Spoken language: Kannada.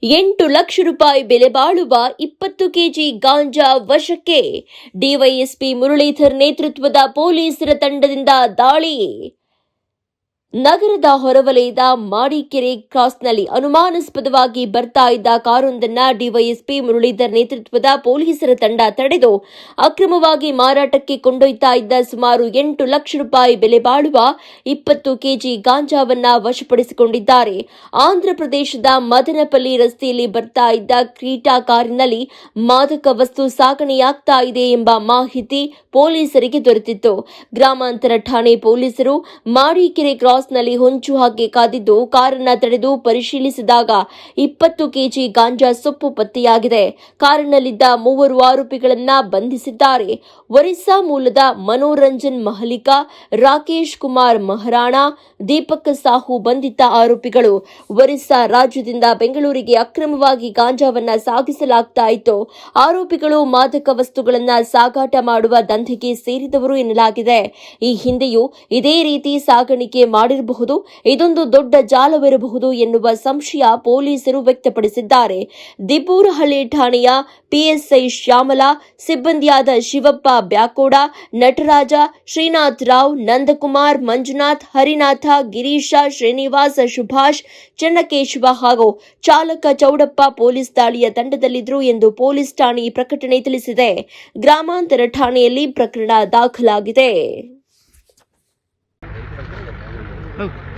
8 ಲಕ್ಷ ರೂಪಾಯಿ ಬೆಲೆ ಬಾಳುವ 20 ಕೆಜಿ ಗಾಂಜಾ ವಶಕ್ಕೆ. ಡಿವೈಎಸ್ಪಿ ಮುರಳೀಧರ್ ನೇತೃತ್ವದ ಪೊಲೀಸರ ತಂಡದಿಂದ ದಾಳಿ. ನಗರದ ಹೊರವಲಯದ ಮಾಡಿಕೆರೆ ಕ್ರಾಸ್ನಲ್ಲಿ ಅನುಮಾನಾಸ್ಪದವಾಗಿ ಬರ್ತಾ ಇದ್ದ ಕಾರೊಂದನ್ನ ಡಿವೈಎಸ್ಪಿ ಮುರಳೀಧರ್ ನೇತೃತ್ವದ ಪೊಲೀಸರ ತಂಡ ತಡೆದು ಅಕ್ರಮವಾಗಿ ಮಾರಾಟಕ್ಕೆ ಕೊಂಡೊಯ್ತಾ ಇದ್ದ ಸುಮಾರು 8 ಲಕ್ಷ ರೂಪಾಯಿ ಬೆಲೆ ಬಾಳುವ 20 ಕೆಜಿ ಗಾಂಜಾವನ್ನ ವಶಪಡಿಸಿಕೊಂಡಿದ್ದಾರೆ. ಆಂಧ್ರಪ್ರದೇಶದ ಮದನಪಲ್ಲಿ ರಸ್ತೆಯಲ್ಲಿ ಬರ್ತಾ ಇದ್ದ ಕ್ರೀಟಾ ಕಾರಿನಲ್ಲಿ ಮಾದಕ ವಸ್ತು ಸಾಗಣೆಯಾಗ್ತಾ ಇದೆ ಎಂಬ ಮಾಹಿತಿ ಪೊಲೀಸರಿಗೆ ದೊರೆತಿತ್ತು. ಗ್ರಾಮಾಂತರ ಠಾಣೆ ಪೊಲೀಸರು ಮಾಡಿಕೆರೆ ನಲ್ಲಿ ಹೊಂಚು ಹಾಕಿ ಕಾದಿದ್ದು ಕಾರನ್ನ ತಡೆದು ಪರಿಶೀಲಿಸಿದಾಗ 20 ಕೆಜಿ ಗಾಂಜಾ ಸೊಪ್ಪು ಪತ್ತೆಯಾಗಿದೆ. ಕಾರಿನಲ್ಲಿದ್ದ 3 ಆರೋಪಿಗಳನ್ನ ಬಂಧಿಸಿದ್ದಾರೆ. ಒರಿಸ್ಸಾ ಮೂಲದ ಮನೋರಂಜನ್ ಮಹಲಿಕಾ, ರಾಕೇಶ್ ಕುಮಾರ್ ಮಹಾರಾಣ, ದೀಪಕ್ ಸಾಹು ಬಂಧಿತ ಆರೋಪಿಗಳು. ಒರಿಸ್ಸಾ ರಾಜ್ಯದಿಂದ ಬೆಂಗಳೂರಿಗೆ ಅಕ್ರಮವಾಗಿ ಗಾಂಜಾವನ್ನ ಸಾಗಿಸಲಾಗ್ತಾ ಇತ್ತು. ಆರೋಪಿಗಳು ಮಾದಕ ವಸ್ತುಗಳನ್ನ ಸಾಗಾಟ ಮಾಡುವ ದಂಧೆಗೆ ಸೇರಿದವರು ಎನ್ನಲಾಗಿದೆ. ಈ ಹಿಂದೆಯೂ ಇದೇ ರೀತಿ ಸಾಗಾಣಿಕೆ ಮಾಡಿರಬಹುದು, ಇದೊಂದು ದೊಡ್ಡ ಜಾಲವಿರಬಹುದು ಎನ್ನುವ ಸಂಶಯ ಪೊಲೀಸರು ವ್ಯಕ್ತಪಡಿಸಿದ್ದಾರೆ. ದಿಬ್ಬೂರಹಳ್ಳಿ ಠಾಣೆಯ ಪಿಎಸ್ಐ ಶ್ಯಾಮಲಾ, ಸಿಬ್ಬಂದಿಯಾದ ಶಿವಪ್ಪ ಬ್ಯಾಕೋಡ, ನಟರಾಜ, ಶ್ರೀನಾಥ್ ರಾವ್, ನಂದಕುಮಾರ್, ಮಂಜುನಾಥ್, ಹರಿನಾಥ, ಗಿರೀಶ, ಶ್ರೀನಿವಾಸ್, ಸುಭಾಷ್, ಚನ್ನಕೇಶವ ಹಾಗೂ ಚಾಲಕ ಚೌಡಪ್ಪ ಪೊಲೀಸ್ ದಾಳಿಯ ತಂಡದಲ್ಲಿದ್ದರು ಎಂದು ಪೊಲೀಸ್ ಠಾಣೆ ಪ್ರಕಟಣೆ ತಿಳಿಸಿದೆ. ಗ್ರಾಮಾಂತರ ಠಾಣೆಯಲ್ಲಿ ಪ್ರಕರಣ ದಾಖಲಾಗಿದೆ. Oh.